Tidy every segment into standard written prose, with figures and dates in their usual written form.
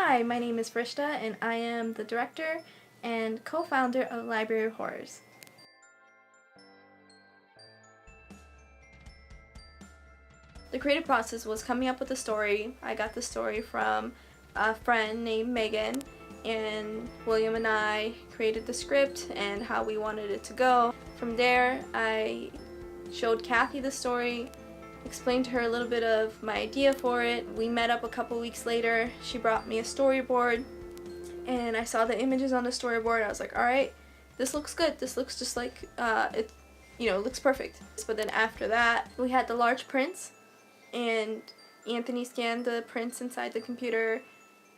Hi, my name is Frshta, and I am the director and co-founder of Library of Horrors. The creative process was coming up with a story. I got the story from a friend named Megan, and William and I created the script and how we wanted it to go. From there, I showed Kathy the story, explained to her a little bit of my idea for it. We met up a couple weeks later. She brought me a storyboard, and I saw the images on the storyboard. I was like, alright, this looks good. This looks just like, it looks perfect. But then after that, we had the large prints, and Anthony scanned the prints inside the computer.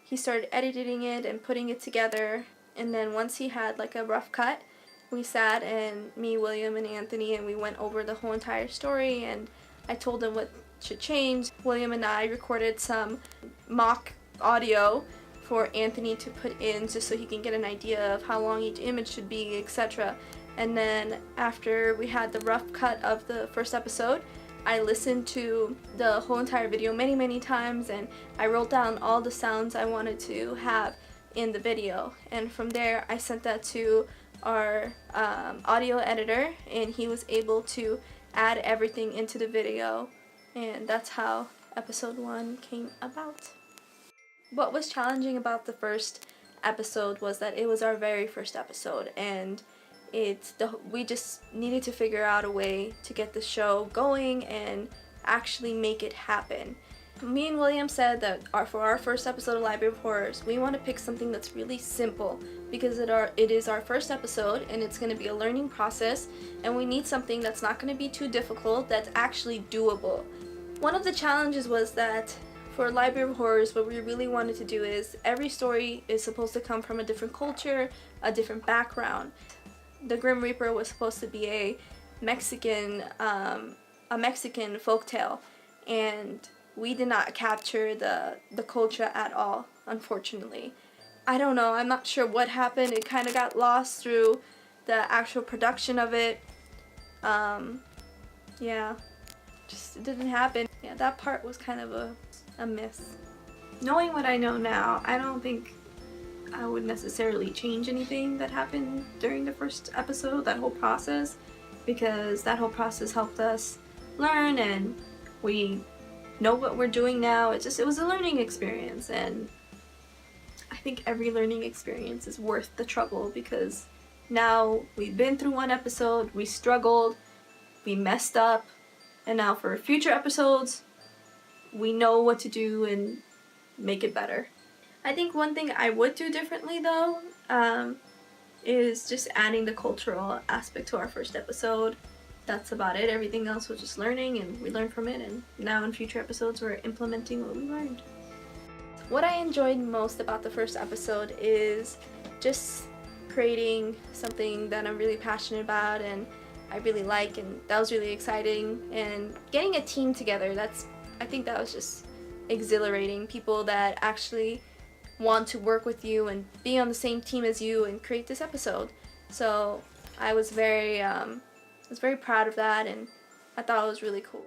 He started editing it and putting it together, and then once he had like a rough cut, we sat, and me, William, and Anthony, and we went over the whole entire story, and I told him what should change. William and I recorded some mock audio for Anthony to put in just so he can get an idea of how long each image should be, etc. And then after we had the rough cut of the first episode, I listened to the whole entire video many times, and I wrote down all the sounds I wanted to have in the video. And from there, I sent that to our audio editor, and he was able to add everything into the video, and that's how episode 1 came about. What was challenging about the first episode was that it was our very first episode, and we just needed to figure out a way to get the show going and actually make it happen. Me and William said that for our first episode of Library of Horrors, we want to pick something that's really simple, because it is our first episode and it's going to be a learning process, and we need something that's not going to be too difficult, that's actually doable. One of the challenges was that for Library of Horrors, what we really wanted to do is every story is supposed to come from a different culture, a different background. The Grim Reaper was supposed to be a Mexican folktale, and we did not capture the culture at all, unfortunately. I don't know, I'm not sure what happened. It kind of got lost through the actual production of it. Yeah, just it didn't happen. Yeah, that part was kind of a miss. Knowing what I know now, I don't think I would necessarily change anything that happened during the first episode, that whole process, because that whole process helped us learn, and we know what we're doing now. It was a learning experience, and I think every learning experience is worth the trouble, because now we've been through one episode, we struggled, we messed up, and now for future episodes, we know what to do and make it better. I think one thing I would do differently though, is just adding the cultural aspect to our first episode. That's about it. Everything else was just learning, and we learned from it, and now in future episodes we're implementing what we learned. What I enjoyed most about the first episode is just creating something that I'm really passionate about and I really like, and that was really exciting. And getting a team together, I think that was just exhilarating. People that actually want to work with you and be on the same team as you and create this episode. So I was very proud of that, and I thought it was really cool.